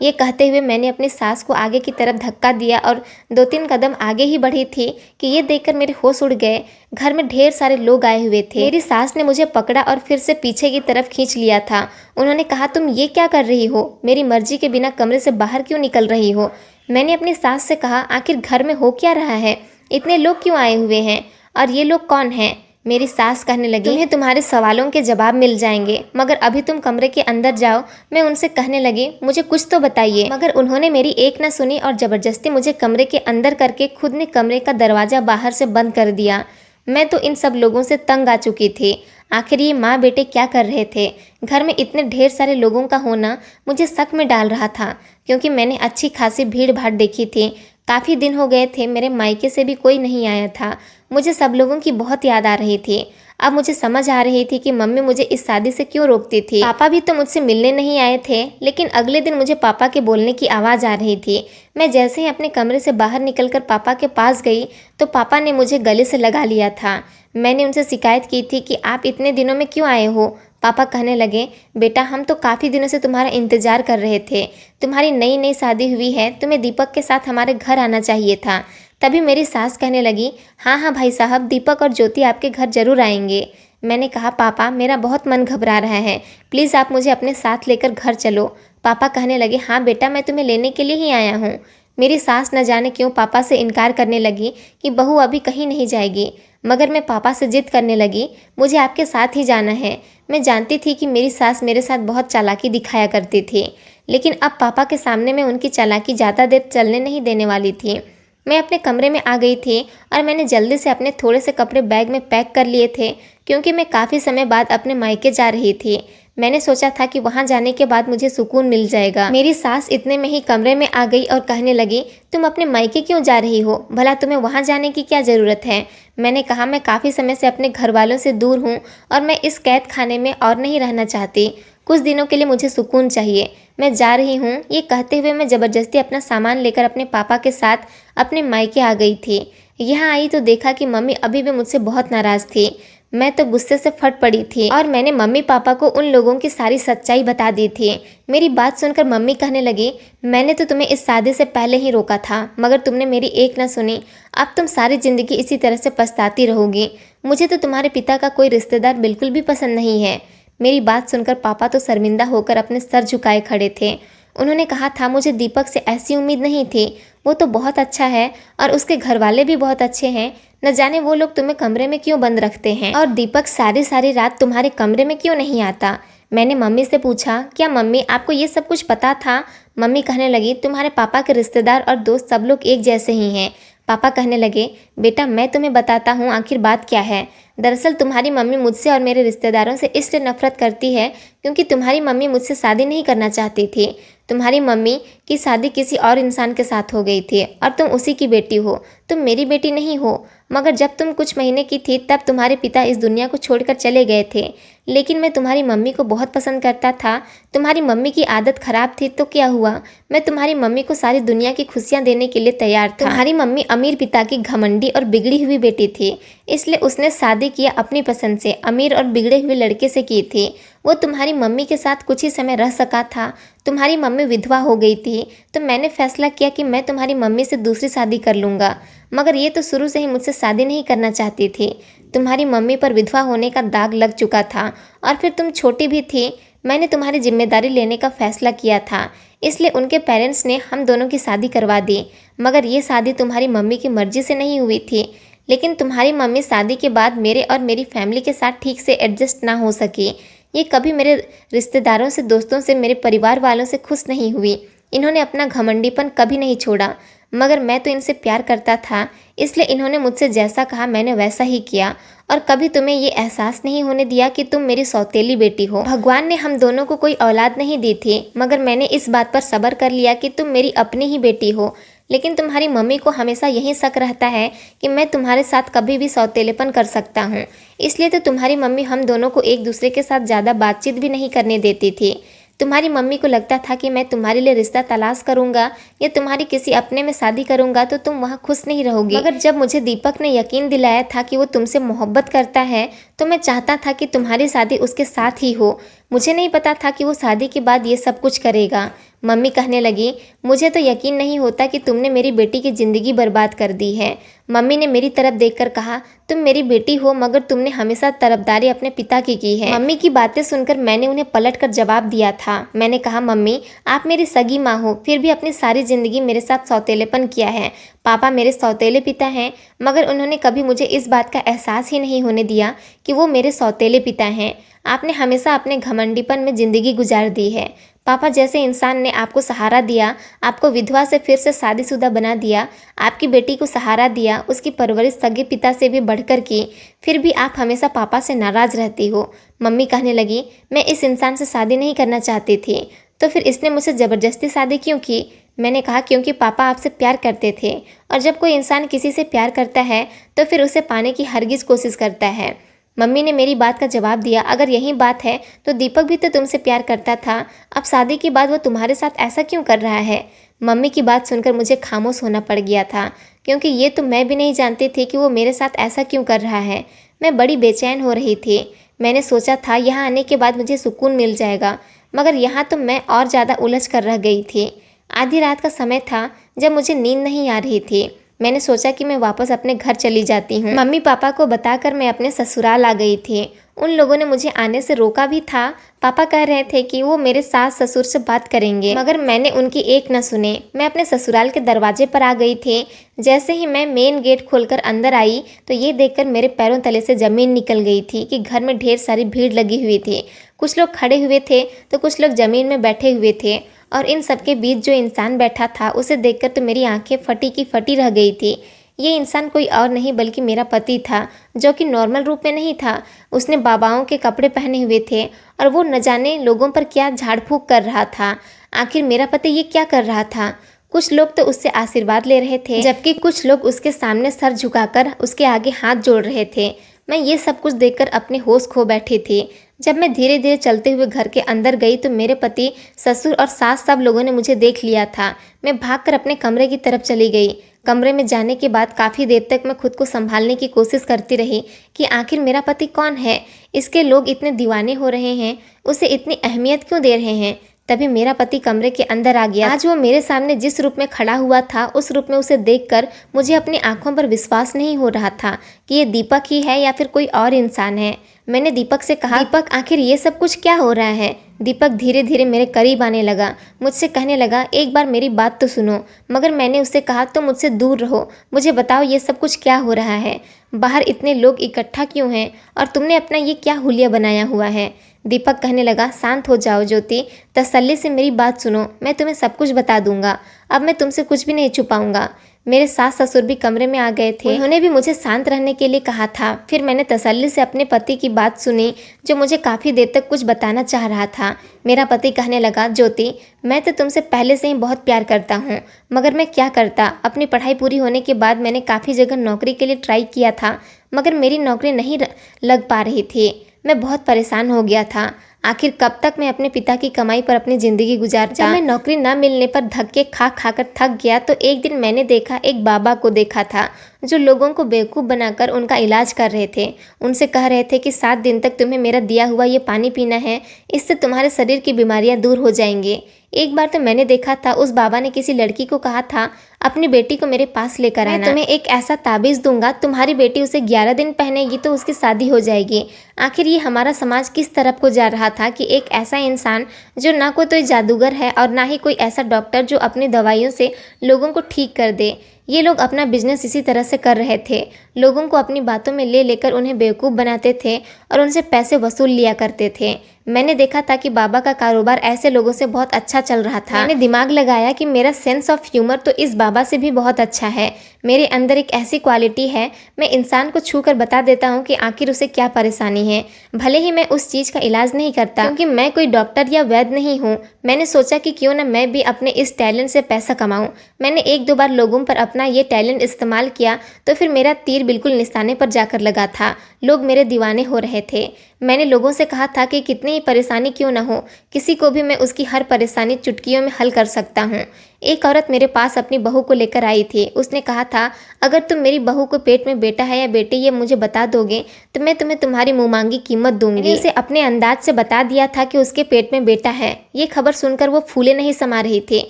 ये कहते हुए मैंने अपनी सास को आगे की तरफ धक्का दिया और 2-3 कदम आगे ही बढ़ी थी कि ये देखकर मेरे होश उड़ गए। घर में ढेर सारे लोग आए हुए थे। मेरी सास ने मुझे पकड़ा और फिर से पीछे की तरफ खींच लिया था। उन्होंने कहा, तुम ये क्या कर रही हो? मेरी मर्जी के बिना कमरे से बाहर क्यों निकल रही हो? मैंने अपनी सास से कहा, आखिर घर में हो क्या रहा है? इतने लोग क्यों आए हुए हैं? और ये लोग कौन हैं? मेरी सास कहने लगी, तुम्हें तुम्हारे सवालों के जवाब मिल जाएंगे, मगर अभी तुम कमरे के अंदर जाओ। मैं उनसे कहने लगी, मुझे कुछ तो बताइए, मगर उन्होंने मेरी एक न सुनी और जबरदस्ती मुझे कमरे के अंदर करके खुद ने कमरे का दरवाज़ा बाहर से बंद कर दिया। मैं तो इन सब लोगों से तंग आ चुकी थी। आखिर ये माँ बेटे क्या कर रहे थे? घर में इतने ढेर सारे लोगों का होना मुझे शक में डाल रहा था, क्योंकि मैंने अच्छी खासी भीड़ भाड़ देखी थी। काफ़ी दिन हो गए थे, मेरे मायके से भी कोई नहीं आया था। मुझे सब लोगों की बहुत याद आ रही थी। अब मुझे समझ आ रही थी कि मम्मी मुझे इस शादी से क्यों रोकती थी। पापा भी तो मुझसे मिलने नहीं आए थे, लेकिन अगले दिन मुझे पापा के बोलने की आवाज़ आ रही थी। मैं जैसे ही अपने कमरे से बाहर निकलकर पापा के पास गई तो पापा ने मुझे गले से लगा लिया था। मैंने उनसे शिकायत की थी कि आप इतने दिनों में क्यों आए हो? पापा कहने लगे, बेटा, हम तो काफ़ी दिनों से तुम्हारा इंतज़ार कर रहे थे। तुम्हारी नई नई शादी हुई है, तुम्हें दीपक के साथ हमारे घर आना चाहिए था। तभी मेरी सास कहने लगी, हाँ हाँ भाई साहब, दीपक और ज्योति आपके घर जरूर आएंगे। मैंने कहा, पापा, मेरा बहुत मन घबरा रहा है, प्लीज़ आप मुझे अपने साथ लेकर घर चलो। पापा कहने लगे, हाँ बेटा, मैं तुम्हें लेने के लिए ही आया हूँ। मेरी सास न जाने क्यों पापा से इनकार करने लगी कि बहू अभी कहीं नहीं जाएगी, मगर मैं पापा से जिद करने लगी, मुझे आपके साथ ही जाना है। मैं जानती थी कि मेरी सास मेरे साथ बहुत चालाकी दिखाया करती थी, लेकिन अब पापा के सामने मैं उनकी चालाकी ज़्यादा देर चलने नहीं देने वाली थी। मैं अपने कमरे में आ गई थी और मैंने जल्दी से अपने थोड़े से कपड़े बैग में पैक कर लिए थे, क्योंकि मैं काफ़ी समय बाद अपने मायके जा रही थी। मैंने सोचा था कि वहाँ जाने के बाद मुझे सुकून मिल जाएगा। मेरी सास इतने में ही कमरे में आ गई और कहने लगी, तुम अपने मायके क्यों जा रही हो? भला तुम्हें वहाँ जाने की क्या ज़रूरत है? मैंने कहा, मैं काफ़ी समय से अपने घर वालों से दूर हूँ और मैं इस कैद खाने में और नहीं रहना चाहती। कुछ दिनों के लिए मुझे सुकून चाहिए, मैं जा रही हूँ। ये कहते हुए मैं ज़बरदस्ती अपना सामान लेकर अपने पापा के साथ अपने मायके आ गई थी। यहाँ आई तो देखा कि मम्मी अभी भी मुझसे बहुत नाराज़ थी। मैं तो गुस्से से फट पड़ी थी और मैंने मम्मी पापा को उन लोगों की सारी सच्चाई बता दी थी। मेरी बात सुनकर मम्मी कहने लगी, मैंने तो तुम्हें इस शादी से पहले ही रोका था, मगर तुमने मेरी एक न सुनी। अब तुम सारी ज़िंदगी इसी तरह से पछताती रहोगी। मुझे तो तुम्हारे पिता का कोई रिश्तेदार बिल्कुल भी पसंद नहीं है। मेरी बात सुनकर पापा तो शर्मिंदा होकर अपने सर झुकाए खड़े थे। उन्होंने कहा था, मुझे दीपक से ऐसी उम्मीद नहीं थी। वो तो बहुत अच्छा है और उसके घर वाले भी बहुत अच्छे हैं। न जाने वो लोग तुम्हें कमरे में क्यों बंद रखते हैं, और दीपक सारी सारी रात तुम्हारे कमरे में क्यों नहीं आता? मैंने मम्मी से पूछा, क्या मम्मी आपको ये सब कुछ पता था? मम्मी कहने लगी, तुम्हारे पापा के रिश्तेदार और दोस्त सब लोग एक जैसे ही हैं। पापा कहने लगे, बेटा, मैं तुम्हें बताता हूँ आखिर बात क्या है। दरअसल तुम्हारी मम्मी मुझसे और मेरे रिश्तेदारों से इसलिए नफरत करती है क्योंकि तुम्हारी मम्मी मुझसे शादी नहीं करना चाहती थी। तुम्हारी मम्मी की शादी किसी और इंसान के साथ हो गई थी और तुम उसी की बेटी हो। तुम मेरी बेटी नहीं हो, मगर जब तुम कुछ महीने की थी तब तुम्हारे पिता इस दुनिया को छोड़कर चले गए थे। लेकिन मैं तुम्हारी मम्मी को बहुत पसंद करता था। तुम्हारी मम्मी की आदत खराब थी तो क्या हुआ, मैं तुम्हारी मम्मी को सारी दुनिया की खुशियाँ देने के लिए तैयार था। तुम्हारी मम्मी अमीर पिता की घमंडी और बिगड़ी हुई बेटी थी, इसलिए उसने शादी किया अपनी पसंद से अमीर और बिगड़े हुए लड़के से की थी। वो तुम्हारी मम्मी के साथ कुछ ही समय रह सका था। तुम्हारी मम्मी विधवा हो गई थी तो मैंने फैसला किया कि मैं तुम्हारी मम्मी से दूसरी शादी कर लूँगा, मगर ये तो शुरू से ही मुझसे शादी नहीं करना चाहती थी। तुम्हारी मम्मी पर विधवा होने का दाग लग चुका था और फिर तुम छोटी भी थी। मैंने तुम्हारी जिम्मेदारी लेने का फैसला किया था, इसलिए उनके पेरेंट्स ने हम दोनों की शादी करवा दी। मगर ये शादी तुम्हारी मम्मी की मर्जी से नहीं हुई थी। लेकिन तुम्हारी मम्मी शादी के बाद मेरे और मेरी फैमिली के साथ ठीक से एडजस्ट ना हो सकी। ये कभी मेरे रिश्तेदारों से, दोस्तों से, मेरे परिवार वालों से खुश नहीं हुई। इन्होंने अपना घमंडीपन कभी नहीं छोड़ा। मगर मैं तो इनसे प्यार करता था, इसलिए इन्होंने मुझसे जैसा कहा मैंने वैसा ही किया और कभी तुम्हें ये एहसास नहीं होने दिया कि तुम मेरी सौतेली बेटी हो। भगवान ने हम दोनों को कोई औलाद नहीं दी थी, मगर मैंने इस बात पर सब्र कर लिया कि तुम मेरी अपनी ही बेटी हो। लेकिन तुम्हारी मम्मी को हमेशा यही शक रहता है कि मैं तुम्हारे साथ कभी भी सौतेलेपन कर सकता हूँ, इसलिए तो तुम्हारी मम्मी हम दोनों को एक दूसरे के साथ ज़्यादा बातचीत भी नहीं करने देती थी। तुम्हारी मम्मी को लगता था कि मैं तुम्हारे लिए रिश्ता तलाश करूंगा या तुम्हारी किसी अपने में शादी करूंगा तो तुम वहाँ खुश नहीं रहोगी। मगर जब मुझे दीपक ने यकीन दिलाया था कि वो तुमसे मोहब्बत करता है तो मैं चाहता था कि तुम्हारी शादी उसके साथ ही हो। मुझे नहीं पता था कि वो शादी के बाद ये सब कुछ करेगा। मम्मी कहने लगी, मुझे तो यकीन नहीं होता कि तुमने मेरी बेटी की ज़िंदगी बर्बाद कर दी है। मम्मी ने मेरी तरफ देखकर कहा, तुम मेरी बेटी हो मगर तुमने हमेशा तरफदारी अपने पिता की है। मम्मी की बातें सुनकर मैंने उन्हें पलटकर जवाब दिया था। मैंने कहा, मम्मी आप मेरी सगी माँ हो, फिर भी अपनी सारी ज़िंदगी मेरे साथ सौतेलेपन किया है। पापा मेरे सौतेले पिता हैं, मगर उन्होंने कभी मुझे इस बात का एहसास ही नहीं होने दिया कि वो मेरे सौतेले पिता हैं। आपने हमेशा अपने घमंडीपन में ज़िंदगी गुजार दी है। पापा जैसे इंसान ने आपको सहारा दिया, आपको विधवा से फिर से शादीशुदा बना दिया, आपकी बेटी को सहारा दिया, उसकी परवरिश सगे पिता से भी बढ़कर की, फिर भी आप हमेशा पापा से नाराज़ रहती हो। मम्मी कहने लगी, मैं इस इंसान से शादी नहीं करना चाहती थी, तो फिर इसने मुझसे ज़बरदस्ती शादी क्यों की? मैंने कहा, क्योंकि पापा आपसे प्यार करते थे और जब कोई इंसान किसी से प्यार करता है तो फिर उसे पाने की हरगिज़ कोशिश करता है। मम्मी ने मेरी बात का जवाब दिया, अगर यही बात है तो दीपक भी तो तुमसे प्यार करता था, अब शादी के बाद वो तुम्हारे साथ ऐसा क्यों कर रहा है? मम्मी की बात सुनकर मुझे खामोश होना पड़ गया था, क्योंकि ये तो मैं भी नहीं जानती थी कि वो मेरे साथ ऐसा क्यों कर रहा है। मैं बड़ी बेचैन हो रही थी। मैंने सोचा था यहाँ आने के बाद मुझे सुकून मिल जाएगा, मगर यहाँ तो मैं और ज़्यादा उलझ कर रह गई थी। आधी रात का समय था जब मुझे नींद नहीं आ रही थी। मैंने सोचा कि मैं वापस अपने घर चली जाती हूँ। मम्मी पापा को बताकर मैं अपने ससुराल आ गई थी। उन लोगों ने मुझे आने से रोका भी था। पापा कह रहे थे कि वो मेरे सास ससुर से बात करेंगे, मगर मैंने उनकी एक न सुने। मैं अपने ससुराल के दरवाजे पर आ गई थी। जैसे ही मैं मेन गेट खोलकर अंदर आई तो ये देखकर मेरे पैरों तले से ज़मीन निकल गई थी कि घर में ढेर सारी भीड़ लगी हुई थी। कुछ लोग खड़े हुए थे तो कुछ लोग ज़मीन में बैठे हुए थे, और इन सबके बीच जो इंसान बैठा था उसे देखकर तो मेरी आंखें फटी की फटी रह गई थी। ये इंसान कोई और नहीं बल्कि मेरा पति था, जो कि नॉर्मल रूप में नहीं था। उसने बाबाओं के कपड़े पहने हुए थे और वो न जाने लोगों पर क्या झाड़ फूंक कर रहा था। आखिर मेरा पति ये क्या कर रहा था? कुछ लोग तो उससे आशीर्वाद ले रहे थे, जबकि कुछ लोग उसके सामने सर झुकाकर उसके आगे हाथ जोड़ रहे थे। मैं ये सब कुछ देखकर अपने होश खो बैठी थी। जब मैं धीरे धीरे चलते हुए घर के अंदर गई तो मेरे पति, ससुर और सास सब लोगों ने मुझे देख लिया था। मैं भागकर अपने कमरे की तरफ चली गई। कमरे में जाने के बाद काफ़ी देर तक मैं खुद को संभालने की कोशिश करती रही कि आखिर मेरा पति कौन है, इसके लोग इतने दीवाने हो रहे हैं, उसे इतनी अहमियत क्यों दे रहे हैं। तभी मेरा पति कमरे के अंदर आ गया। आज वो मेरे सामने जिस रूप में खड़ा हुआ था, उस रूप में उसे देखकर मुझे अपनी आंखों पर विश्वास नहीं हो रहा था कि ये दीपक ही है या फिर कोई और इंसान है। मैंने दीपक से कहा, दीपक आखिर ये सब कुछ क्या हो रहा है? दीपक धीरे धीरे मेरे करीब आने लगा। मुझसे कहने लगा, एक बार मेरी बात तो सुनो। मगर मैंने उससे कहा, तुम मुझसे दूर रहो, मुझे बताओ ये सब कुछ क्या हो रहा है? बाहर इतने लोग इकट्ठा क्यों हैं और तुमने अपना ये क्या हुलिया बनाया हुआ है? दीपक कहने लगा, शांत हो जाओ ज्योति, तसल्ली से मेरी बात सुनो, मैं तुम्हें सब कुछ बता दूंगा। अब मैं तुमसे कुछ भी नहीं छुपाऊंगा। मेरे सास ससुर भी कमरे में आ गए थे। उन्होंने भी मुझे शांत रहने के लिए कहा था। फिर मैंने तसल्ली से अपने पति की बात सुनी, जो मुझे काफ़ी देर तक कुछ बताना चाह रहा था। मेरा पति कहने लगा, ज्योति मैं तो तुमसे पहले से ही बहुत प्यार करता हूँ, मगर मैं क्या करता। अपनी पढ़ाई पूरी होने के बाद मैंने काफ़ी जगह नौकरी के लिए ट्राई किया था, मगर मेरी नौकरी नहीं लग पा रही थी। मैं बहुत परेशान हो गया था। आखिर कब तक मैं अपने पिता की कमाई पर अपनी ज़िंदगी गुजारता। जब मैं नौकरी न मिलने पर धक्के खा खाकर थक गया तो एक दिन मैंने देखा, एक बाबा को देखा था जो लोगों को बेवकूफ़ बनाकर उनका इलाज कर रहे थे। उनसे कह रहे थे कि 7 दिन तक तुम्हें मेरा दिया हुआ ये पानी पीना है, इससे तुम्हारे शरीर की बीमारियां दूर हो जाएंगी। एक बार तो मैंने देखा था, उस बाबा ने किसी लड़की को कहा था, अपनी बेटी को मेरे पास लेकर आना, मैं तुम्हें एक ऐसा ताबीज़ दूंगा, तुम्हारी बेटी उसे 11 दिन पहनेगी तो उसकी शादी हो जाएगी। आखिर ये हमारा समाज किस तरफ को जा रहा था कि एक ऐसा इंसान जो ना कोई जादूगर है और ना ही कोई ऐसा डॉक्टर जो अपनी दवाइयों से लोगों को ठीक कर दे। ये लोग अपना बिजनेस इसी तरह से कर रहे थे। लोगों को अपनी बातों में ले लेकर उन्हें बेवकूफ़ बनाते थे और उनसे पैसे वसूल लिया करते थे। मैंने देखा था कि बाबा का कारोबार ऐसे लोगों से बहुत अच्छा चल रहा था। मैंने दिमाग लगाया कि मेरा सेंस ऑफ ह्यूमर तो इस बाबा से भी बहुत अच्छा है। मेरे अंदर एक ऐसी क्वालिटी है, मैं इंसान को छू कर बता देता हूँ कि आखिर उसे क्या परेशानी है। भले ही मैं उस चीज़ का इलाज नहीं करता, क्योंकि मैं कोई डॉक्टर या वैद्य नहीं हूँ। मैंने सोचा कि क्यों ना मैं भी अपने इस टैलेंट से पैसा कमाऊँ। मैंने एक दो बार लोगों पर अपना ये टैलेंट इस्तेमाल किया तो फिर मेरा तीर बिल्कुल निशाने पर जाकर लगा था। लोग मेरे दीवाने हो रहे थे। मैंने लोगों से कहा था कि कितनी ही परेशानी क्यों न हो, किसी को भी मैं उसकी हर परेशानी चुटकियों में हल कर सकता हूँ। एक औरत मेरे पास अपनी बहू को लेकर आई थी। उसने कहा था, अगर तुम मेरी बहू को पेट में बेटा है या बेटी ये मुझे बता दोगे तो मैं तुम्हें तुम्हारी मुंहमांगी कीमत दूंगी। मैंने उसे अपने अंदाज से बता दिया था कि उसके पेट में बेटा है। ये खबर सुनकर वो फूले नहीं समा रही थी,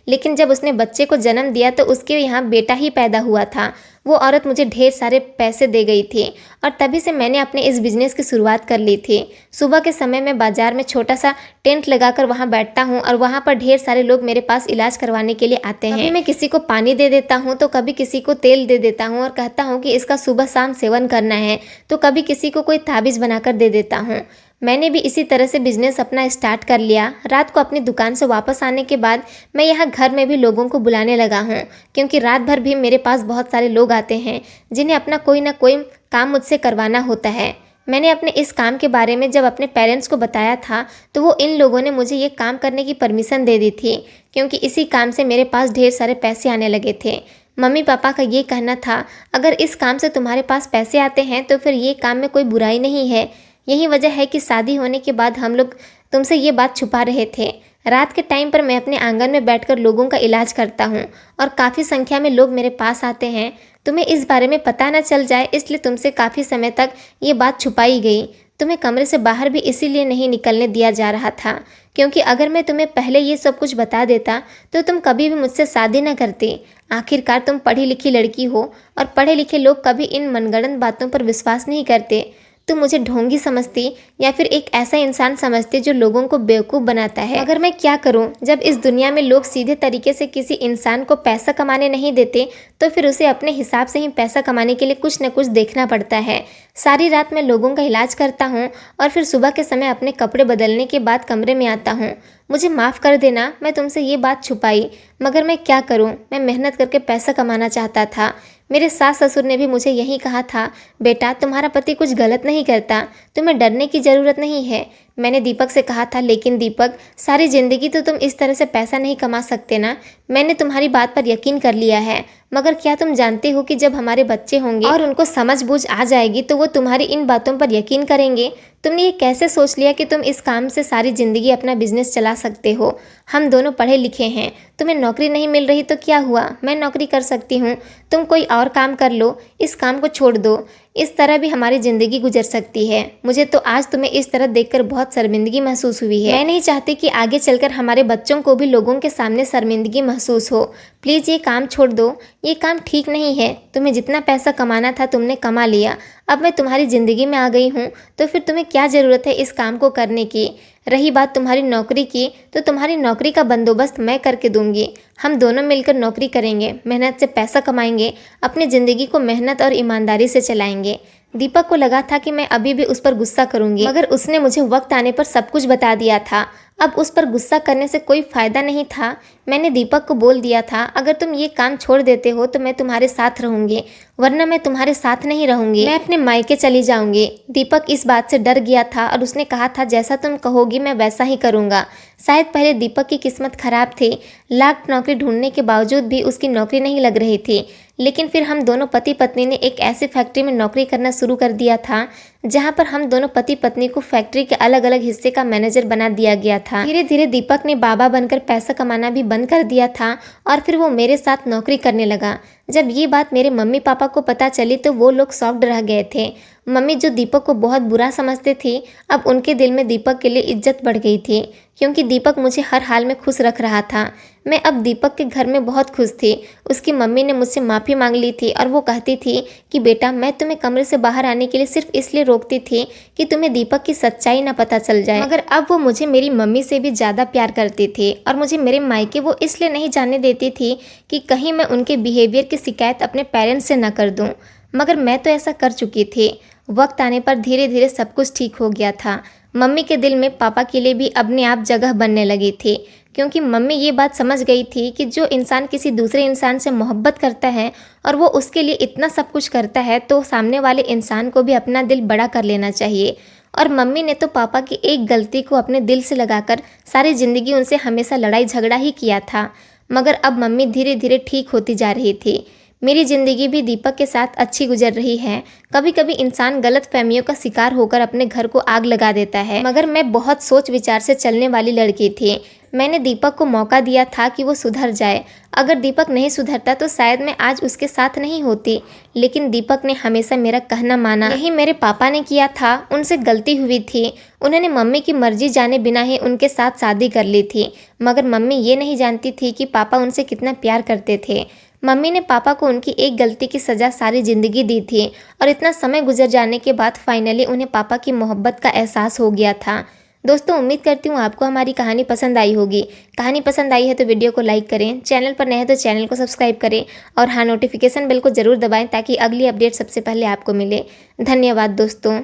लेकिन जब उसने बच्चे को जन्म दिया तो उसके यहाँ बेटा ही पैदा हुआ था। वो औरत मुझे ढेर सारे पैसे दे गई थी और तभी से मैंने अपने इस बिज़नेस की शुरुआत कर ली थी। सुबह के समय मैं बाज़ार में छोटा सा टेंट लगाकर वहाँ बैठता हूँ और वहाँ पर ढेर सारे लोग मेरे पास इलाज करवाने के लिए आते हैं। कभी मैं किसी को पानी दे देता हूँ तो कभी किसी को तेल दे देता हूँ और कहता हूँ कि इसका सुबह शाम सेवन करना है, तो कभी किसी को कोई ताबीज़ बनाकर दे देता हूँ। मैंने भी इसी तरह से बिजनेस अपना स्टार्ट कर लिया। रात को अपनी दुकान से वापस आने के बाद मैं यहाँ घर में भी लोगों को बुलाने लगा हूँ, क्योंकि रात भर भी मेरे पास बहुत सारे लोग आते हैं जिन्हें अपना कोई ना कोई काम मुझसे करवाना होता है। मैंने अपने इस काम के बारे में जब अपने पेरेंट्स को बताया था तो वो इन लोगों ने मुझे ये काम करने की परमिशन दे दी थी, क्योंकि इसी काम से मेरे पास ढेर सारे पैसे आने लगे थे। मम्मी पापा का ये कहना था, अगर इस काम से तुम्हारे पास पैसे आते हैं तो फिर ये काम में कोई बुराई नहीं है। यही वजह है कि शादी होने के बाद हम लोग तुमसे ये बात छुपा रहे थे। रात के टाइम पर मैं अपने आंगन में बैठकर लोगों का इलाज करता हूँ और काफ़ी संख्या में लोग मेरे पास आते हैं। तुम्हें इस बारे में पता न चल जाए इसलिए तुमसे काफ़ी समय तक ये बात छुपाई गई। तुम्हें कमरे से बाहर भी इसीलिए नहीं निकलने दिया जा रहा था, क्योंकि अगर मैं तुम्हें पहले ये सब कुछ बता देता तो तुम कभी भी मुझसे शादी न करते। आखिरकार तुम पढ़ी लिखी लड़की हो और पढ़े लिखे लोग कभी इन मनगढ़ंत बातों पर विश्वास नहीं करते। तुम मुझे ढोंगी समझती या फिर एक ऐसा इंसान समझती जो लोगों को बेवकूफ़ बनाता है। अगर मैं क्या करूं, जब इस दुनिया में लोग सीधे तरीके से किसी इंसान को पैसा कमाने नहीं देते तो फिर उसे अपने हिसाब से ही पैसा कमाने के लिए कुछ न कुछ देखना पड़ता है। सारी रात मैं लोगों का इलाज करता हूँ और फिर सुबह के समय अपने कपड़े बदलने के बाद कमरे में आता हूँ। मुझे माफ़ कर देना, मैं तुमसे ये बात छुपाई, मगर मैं क्या करूँ, मैं मेहनत करके पैसा कमाना चाहता था। मेरे सास ससुर ने भी मुझे यही कहा था, बेटा तुम्हारा पति कुछ गलत नहीं करता, तुम्हें डरने की ज़रूरत नहीं है। मैंने दीपक से कहा था, लेकिन दीपक सारी ज़िंदगी तो तुम इस तरह से पैसा नहीं कमा सकते ना। मैंने तुम्हारी बात पर यकीन कर लिया है, मगर क्या तुम जानते हो कि जब हमारे बच्चे होंगे और उनको समझ बूझ आ जाएगी तो वो तुम्हारी इन बातों पर यकीन करेंगे। तुमने ये कैसे सोच लिया कि तुम इस काम से सारी ज़िंदगी अपना बिजनेस चला सकते हो? हम दोनों पढ़े लिखे हैं, तुम्हें नौकरी नहीं मिल रही तो क्या हुआ, मैं नौकरी कर सकती हूँ, तुम कोई और काम कर लो, इस काम को छोड़ दो। इस तरह भी हमारी ज़िंदगी गुजर सकती है। मुझे तो आज तुम्हें इस तरह देखकर बहुत शर्मिंदगी महसूस हुई है। मैं नहीं चाहती कि आगे चलकर हमारे बच्चों को भी लोगों के सामने शर्मिंदगी महसूस हो। प्लीज़ ये काम छोड़ दो, ये काम ठीक नहीं है। तुम्हें जितना पैसा कमाना था तुमने कमा लिया, अब मैं तुम्हारी ज़िंदगी में आ गई हूँ तो फिर तुम्हें क्या ज़रूरत है इस काम को करने की। रही बात तुम्हारी नौकरी की, तो तुम्हारी नौकरी का बंदोबस्त मैं करके दूंगी। हम दोनों मिलकर नौकरी करेंगे, मेहनत से पैसा कमाएंगे, अपनी ज़िंदगी को मेहनत और ईमानदारी से चलाएंगे। दीपक को लगा था कि मैं अभी भी उस पर गुस्सा करूंगी, मगर उसने मुझे वक्त आने पर सब कुछ बता दिया था। अब उस पर गुस्सा करने से कोई फ़ायदा नहीं था। मैंने दीपक को बोल दिया था, अगर तुम ये काम छोड़ देते हो तो मैं तुम्हारे साथ रहूंगी, वरना मैं तुम्हारे साथ नहीं रहूंगी, मैं अपने मायके चली जाऊंगी। दीपक इस बात से डर गया था और उसने कहा था, जैसा तुम कहोगी मैं वैसा ही करूंगा। शायद पहले दीपक की किस्मत खराब थी, लाख नौकरी ढूंढने के बावजूद भी उसकी नौकरी नहीं लग रही थी। लेकिन फिर हम दोनों पति पत्नी ने एक ऐसी फैक्ट्री में नौकरी करना शुरू कर दिया था जहां पर हम दोनों पति पत्नी को फैक्ट्री के अलग अलग हिस्से का मैनेजर बना दिया गया था। धीरे धीरे दीपक ने बाबा बनकर पैसा कमाना भी बंद कर दिया था और फिर वो मेरे साथ नौकरी करने लगा। जब ये बात मेरे मम्मी पापा को पता चली तो वो लोग शॉक्ड रह गए थे। मम्मी जो दीपक को बहुत बुरा समझते थे, अब उनके दिल में दीपक के लिए इज्जत बढ़ गई थी, क्योंकि दीपक मुझे हर हाल में खुश रख रहा था। मैं अब दीपक के घर में बहुत खुश थी। उसकी मम्मी ने मुझसे माफ़ी मांग ली थी और वो कहती थी कि बेटा मैं तुम्हें कमरे से बाहर आने के लिए सिर्फ इसलिए रोकती थी कि तुम्हें दीपक की सच्चाई ना पता चल जाए। मगर अब वो मुझे मेरी मम्मी से भी ज़्यादा प्यार करती थी और मुझे मेरे मायके वो इसलिए नहीं जाने देती थी कि कहीं मैं उनके बिहेवियर की शिकायत अपने पेरेंट्स से ना कर दूँ, मगर मैं तो ऐसा कर चुकी थी। वक्त आने पर धीरे धीरे सब कुछ ठीक हो गया था। मम्मी के दिल में पापा के लिए भी अपने आप जगह बनने लगी थी, क्योंकि मम्मी ये बात समझ गई थी कि जो इंसान किसी दूसरे इंसान से मोहब्बत करता है और वो उसके लिए इतना सब कुछ करता है, तो सामने वाले इंसान को भी अपना दिल बड़ा कर लेना चाहिए। और मम्मी ने तो पापा की एक गलती को अपने दिल से लगाकर सारी ज़िंदगी उनसे हमेशा लड़ाई झगड़ा ही किया था। मगर अब मम्मी धीरे धीरे ठीक होती जा रही थी। मेरी ज़िंदगी भी दीपक के साथ अच्छी गुजर रही है। कभी कभी इंसान गलत फहमियों का शिकार होकर अपने घर को आग लगा देता है, मगर मैं बहुत सोच विचार से चलने वाली लड़की थी। मैंने दीपक को मौका दिया था कि वो सुधर जाए। अगर दीपक नहीं सुधरता तो शायद मैं आज उसके साथ नहीं होती, लेकिन दीपक ने हमेशा मेरा कहना माना। यही मेरे पापा ने किया था, उनसे गलती हुई थी। उन्होंने मम्मी की मर्जी जाने बिना ही उनके साथ शादी कर ली थी, मगर मम्मी ये नहीं जानती थी कि पापा उनसे कितना प्यार करते थे। मम्मी ने पापा को उनकी एक गलती की सज़ा सारी ज़िंदगी दी थी, और इतना समय गुजर जाने के बाद फाइनली उन्हें पापा की मोहब्बत का एहसास हो गया था। दोस्तों, उम्मीद करती हूँ आपको हमारी कहानी पसंद आई होगी। कहानी पसंद आई है तो वीडियो को लाइक करें, चैनल पर नए हैं तो चैनल को सब्सक्राइब करें, और हाँ, नोटिफिकेशन बेल को ज़रूर दबाएं ताकि अगली अपडेट सबसे पहले आपको मिले। धन्यवाद दोस्तों।